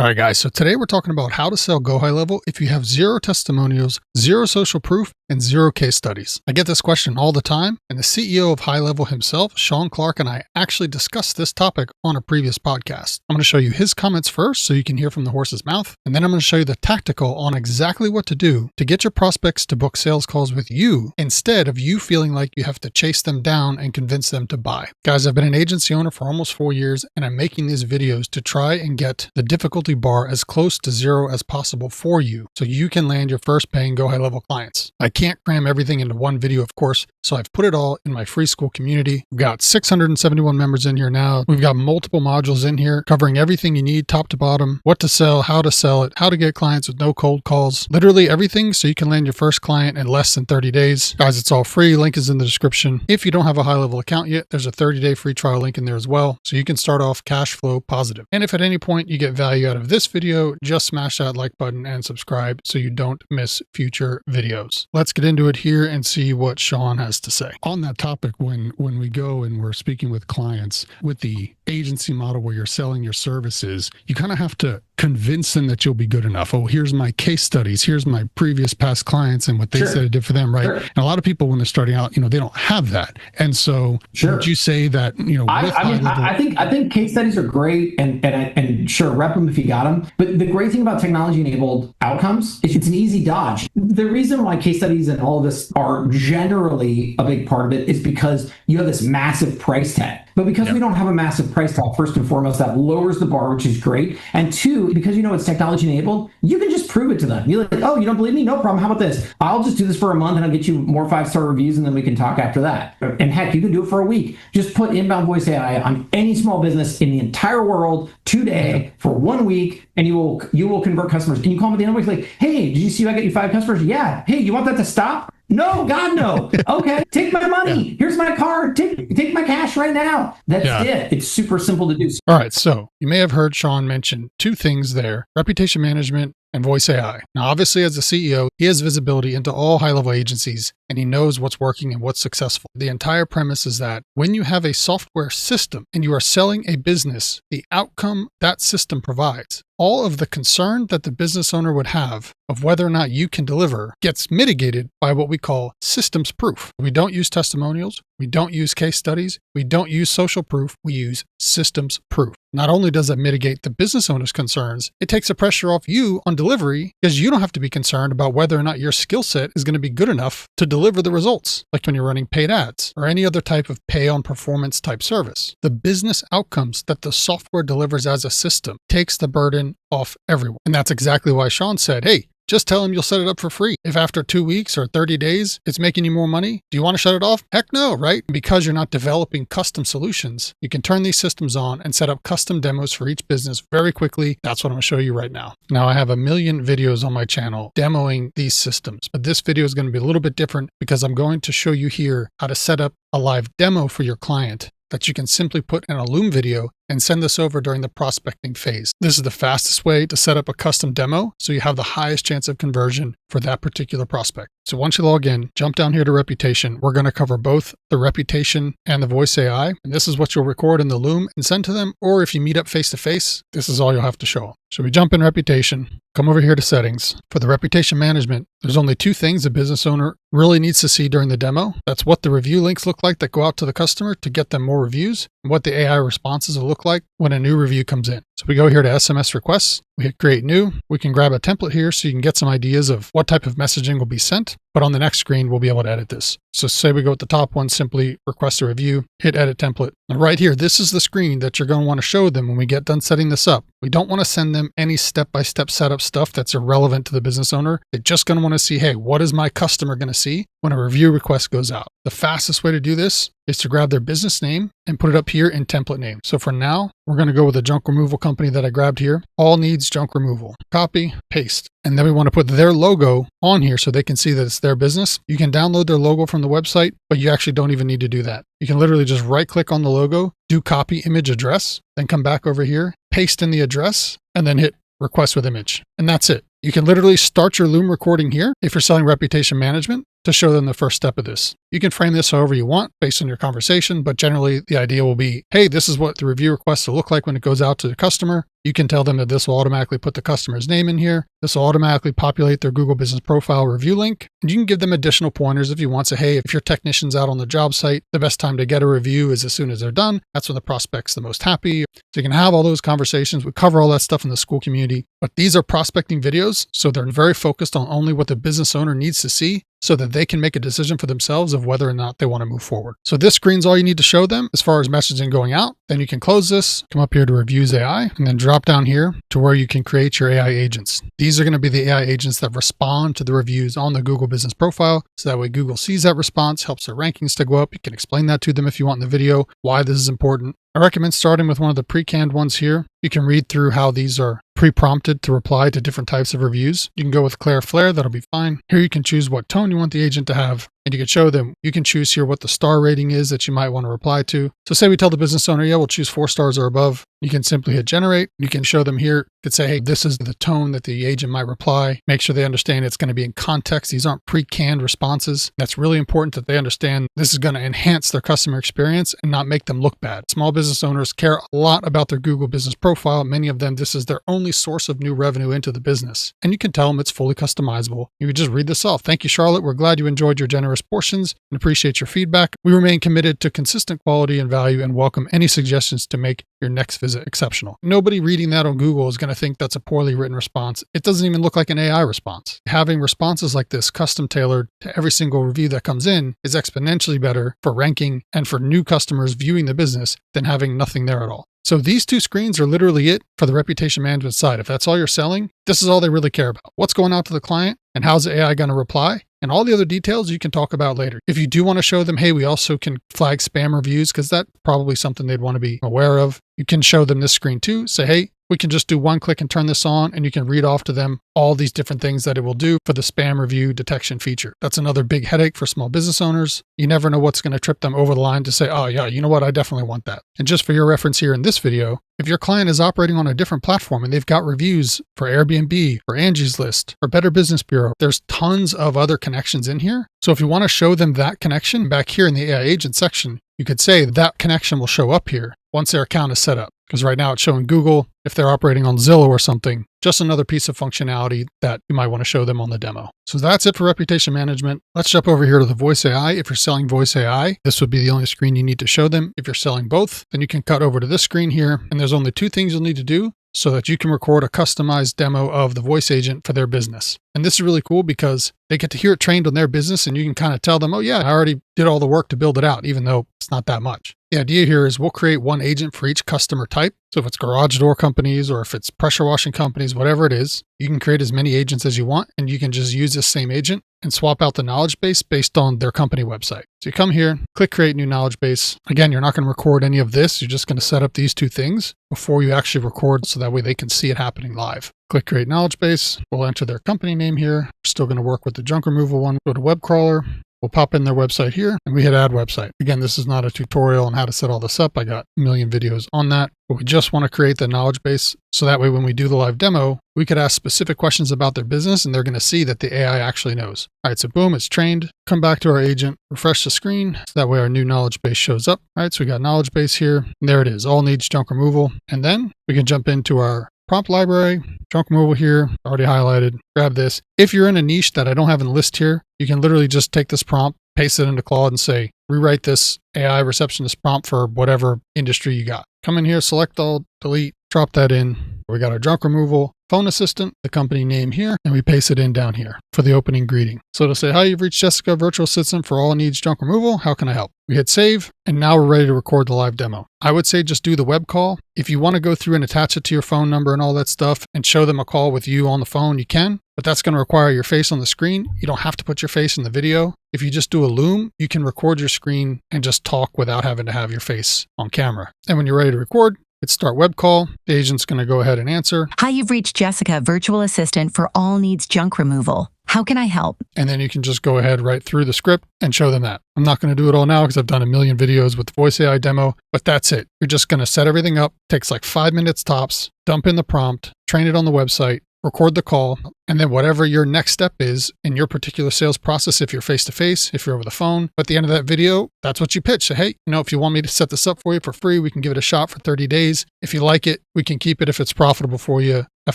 All right, guys. So today we're talking about how to sell GoHighLevel if you have zero testimonials, zero social proof, and zero case studies. I get this question all the time, and the CEO of HighLevel himself, Sean Clark, and I actually discussed this topic on a previous podcast. I'm going to show you his comments first so you can hear from the horse's mouth, and then I'm going to show you the tactical on exactly what to do to get your prospects to book sales calls with you instead of you feeling like you have to chase them down and convince them to buy. Guys, I've been an agency owner for almost 4 years, and I'm making these videos to try and get the difficulty bar as close to zero as possible for you so you can land your first paying GoHighLevel clients. I can't cram everything into one video, of course, so I've put it all in my free school community. We've got 671 members in here now. We've got multiple modules in here covering everything you need top to bottom, what to sell, how to sell it, how to get clients with no cold calls, literally everything so you can land your first client in less than 30 days. Guys, it's all free. Link is in the description. If you don't have a HighLevel account yet, there's a 30-day free trial link in there as well, so you can start off cash flow positive. And if at any point you get value out of this video, just smash that like button and subscribe so you don't miss future videos. Let's get into it here and see what Sean has to say. On that topic, when we go and we're speaking with clients with the agency model where you're selling your services, you kind of have to convince them that you'll be good enough. Oh, here's my case studies. Here's my previous past clients and what they said it did for them, right? Sure. And a lot of people, when they're starting out, they don't have that. And so would you say that, I think case studies are great and sure, rep them if you got them. But the great thing about technology enabled outcomes is it's an easy dodge. The reason why case studies and all of this are generally a big part of it is because you have this massive price tag. But because we don't have a massive price tag, first and foremost, that lowers the bar, which is great. And two, because it's technology enabled, you can just prove it to them. You're like, oh, you don't believe me? No problem. How about this? I'll just do this for a month and I'll get you more 5-star reviews and then we can talk after that. And heck, you can do it for a week. Just put inbound voice AI on any small business in the entire world today for 1 week and you will convert customers. And you call them at the end of the week like, hey, did you see I got you 5 customers? Yeah. Hey, you want that to stop? No, God, no. Okay, take my money. Here's my card. Take my cash right now. That's it. It's super simple to do. All right, so you may have heard Sean mention 2 things there: reputation management and voice AI. Now, obviously, as the CEO, he has visibility into all high-level agencies, and he knows what's working and what's successful. The entire premise is that when you have a software system and you are selling a business, the outcome that system provides, all of the concern that the business owner would have of whether or not you can deliver gets mitigated by what we call systems proof. We don't use testimonials. We don't use case studies. We don't use social proof. We use systems proof. Not only does that mitigate the business owner's concerns, it takes the pressure off you on delivery because you don't have to be concerned about whether or not your skill set is going to be good enough to deliver the results, like when you're running paid ads or any other type of pay on performance type service. The business outcomes that the software delivers as a system takes the burden off everyone. And that's exactly why Sean said, hey, just tell him you'll set it up for free. If after 2 weeks or 30 days, it's making you more money, do you want to shut it off? Heck no, right? Because you're not developing custom solutions, you can turn these systems on and set up custom demos for each business very quickly. That's what I'm going to show you right now. Now, I have 1 million videos on my channel demoing these systems, but this video is going to be a little bit different because I'm going to show you here how to set up a live demo for your client that you can simply put in a Loom video and send this over during the prospecting phase. This is the fastest way to set up a custom demo so you have the highest chance of conversion for that particular prospect. So once you log in, jump down here to reputation. We're going to cover both the reputation and the voice AI. And this is what you'll record in the Loom and send to them. Or if you meet up face to face, this is all you'll have to show them. So we jump in reputation, come over here to settings. For the reputation management, there's only 2 things a business owner really needs to see during the demo. That's what the review links look like that go out to the customer to get them more reviews, and what the AI responses will look like when a new review comes in. So we go here to SMS requests, we hit create new. We can grab a template here so you can get some ideas of what type of messaging will be sent, but on the next screen, we'll be able to edit this. So say we go at the top one, simply request a review, hit edit template. And right here, this is the screen that you're going to want to show them when we get done setting this up. We don't want to send them any step-by-step setup stuff that's irrelevant to the business owner. They're just going to want to see, hey, what is my customer going to see when a review request goes out? The fastest way to do this is to grab their business name and put it up here in template name. So for now, we're going to go with the junk removal company that I grabbed here. All needs junk removal. Copy, paste. And then we want to put their logo on here so they can see that it's their business. You can download their logo from the website, but you actually don't even need to do that. You can literally just right click on the logo, do copy image address, then come back over here, paste in the address, and then hit request with image. And that's it. You can literally start your Loom recording here if you're selling reputation management to show them the first step of this. You can frame this however you want based on your conversation, but generally the idea will be, hey, this is what the review request will look like when it goes out to the customer. You can tell them that this will automatically put the customer's name in here. This will automatically populate their Google Business Profile review link. And you can give them additional pointers if you want to say, hey, if your technician's out on the job site, the best time to get a review is as soon as they're done. That's when the prospect's the most happy. So you can have all those conversations. We cover all that stuff in the school community, but these are prospecting videos. So they're very focused on only what the business owner needs to see so that they can make a decision for themselves of whether or not they want to move forward. So this screen's all you need to show them as far as messaging going out. Then you can close this, come up here to Reviews AI, and then drop down here to where you can create your AI agents. These are going to be the AI agents that respond to the reviews on the Google Business Profile. So that way Google sees that response, helps their rankings to go up. You can explain that to them if you want in the video, why this is important. I recommend starting with one of the pre-canned ones here. You can read through how these are pre-prompted to reply to different types of reviews. You can go with Claire Flair, that'll be fine. Here you can choose what tone you want the agent to have, and you can show them. You can choose here what the star rating is that you might want to reply to. So say we tell the business owner, yeah, we'll choose 4 stars or above. You can simply hit generate. You can show them here. You could say, hey, this is the tone that the agent might reply. Make sure they understand it's going to be in context. These aren't pre-canned responses. That's really important that they understand this is going to enhance their customer experience and not make them look bad. Small business owners care a lot about their Google Business Profile. Many of them, this is their only source of new revenue into the business. And you can tell them it's fully customizable. You would just read this off. Thank you, Charlotte. We're glad you enjoyed your generous portions and appreciate your feedback. We remain committed to consistent quality and value and welcome any suggestions to make your next visit exceptional. Nobody reading that on Google is going to think that's a poorly written response. It doesn't even look like an AI response. Having responses like this custom tailored to every single review that comes in is exponentially better for ranking and for new customers viewing the business than having nothing there at all. So these 2 screens are literally it for the reputation management side. If that's all you're selling, this is all they really care about. What's going out to the client and how's the AI going to reply? And all the other details you can talk about later. If you do want to show them, hey, we also can flag spam reviews, because that's probably something they'd want to be aware of. You can show them this screen too. Say, hey, we can just do one click and turn this on, and you can read off to them all these different things that it will do for the spam review detection feature. That's another big headache for small business owners. You never know what's going to trip them over the line to say, oh yeah, you know what? I definitely want that. And just for your reference here in this video, if your client is operating on a different platform and they've got reviews for Airbnb, for Angie's List, or Better Business Bureau, there's tons of other connections in here. So if you want to show them that connection back here in the AI agent section, you could say that connection will show up here once their account is set up. Because right now it's showing Google. If they're operating on Zillow or something, just another piece of functionality that you might want to show them on the demo. So that's it for reputation management. Let's jump over here to the Voice AI. If you're selling Voice AI, this would be the only screen you need to show them. If you're selling both, then you can cut over to this screen here. And there's only 2 things you'll need to do so that you can record a customized demo of the voice agent for their business. And this is really cool because they get to hear it trained on their business, and you can kind of tell them, oh yeah, I already did all the work to build it out, even though it's not that much. The idea here is we'll create one agent for each customer type. So if it's garage door companies or if it's pressure washing companies, whatever it is, you can create as many agents as you want, and you can just use this same agent and swap out the knowledge base based on their company website. So you come here, click create new knowledge base. Again, you're not going to record any of this. You're just going to set up these 2 things before you actually record, so that way they can see it happening live. Click create knowledge base. We'll enter their company name here. We're still going to work with the junk removal one. Go to web crawler. We'll pop in their website here and we hit add website. Again, this is not a tutorial on how to set all this up. I got a million videos on that, but we just want to create the knowledge base. So that way, when we do the live demo, we could ask specific questions about their business and they're going to see that the AI actually knows. All right, so boom, it's trained. Come back to our agent, refresh the screen. So that way our new knowledge base shows up. All right, so we got knowledge base here. And there it is, all needs junk removal. And then we can jump into our prompt library, junk removal here, already highlighted, grab this. If you're in a niche that I don't have in the list here, you can literally just take this prompt, paste it into Claude and say, rewrite this AI receptionist prompt for whatever industry you got. Come in here, select all, delete, drop that in. We got our junk removal, phone assistant, the company name here, and we paste it in down here for the opening greeting. So it'll say, hi, you've reached Jessica, virtual assistant for all needs junk removal. How can I help? We hit save, and now we're ready to record the live demo. I would say just do the web call. If you want to go through and attach it to your phone number and all that stuff and show them a call with you on the phone, you can, but that's going to require your face on the screen. You don't have to put your face in the video. If you just do a Loom, you can record your screen and just talk without having to have your face on camera. And when you're ready to record, hit start web call. The agent's going to go ahead and answer. Hi, you've reached Jessica, virtual assistant for all needs junk removal. How can I help? And then you can just go ahead right through the script and show them that. I'm not going to do it all now because I've done a million videos with the Voice AI demo, but that's it. You're just going to set everything up. Takes like 5 minutes tops, dump in the prompt, train it on the website, record the call, and then whatever your next step is in your particular sales process, if you're face-to-face, if you're over the phone, at the end of that video, that's what you pitch. Say, hey, if you want me to set this up for you for free, we can give it a shot for 30 days. If you like it, we can keep it if it's profitable for you at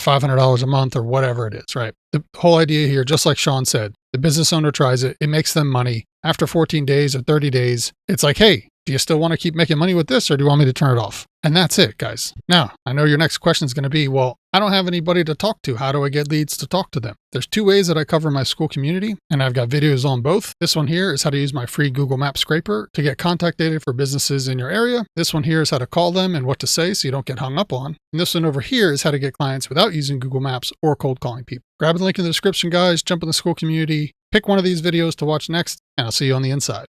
$500 a month or whatever it is, right? The whole idea here, just like Sean said, the business owner tries it, it makes them money. After 14 days or 30 days, it's like, hey, do you still want to keep making money with this, or do you want me to turn it off? And that's it, guys. Now, I know your next question is going to be, well, I don't have anybody to talk to. How do I get leads to talk to them? There's two ways that I cover my school community, and I've got videos on both. This one here is how to use my free Google Maps scraper to get contact data for businesses in your area. This one here is how to call them and what to say so you don't get hung up on. And this one over here is how to get clients without using Google Maps or cold calling people. Grab the link in the description, guys. Jump in the school community. Pick one of these videos to watch next, and I'll see you on the inside.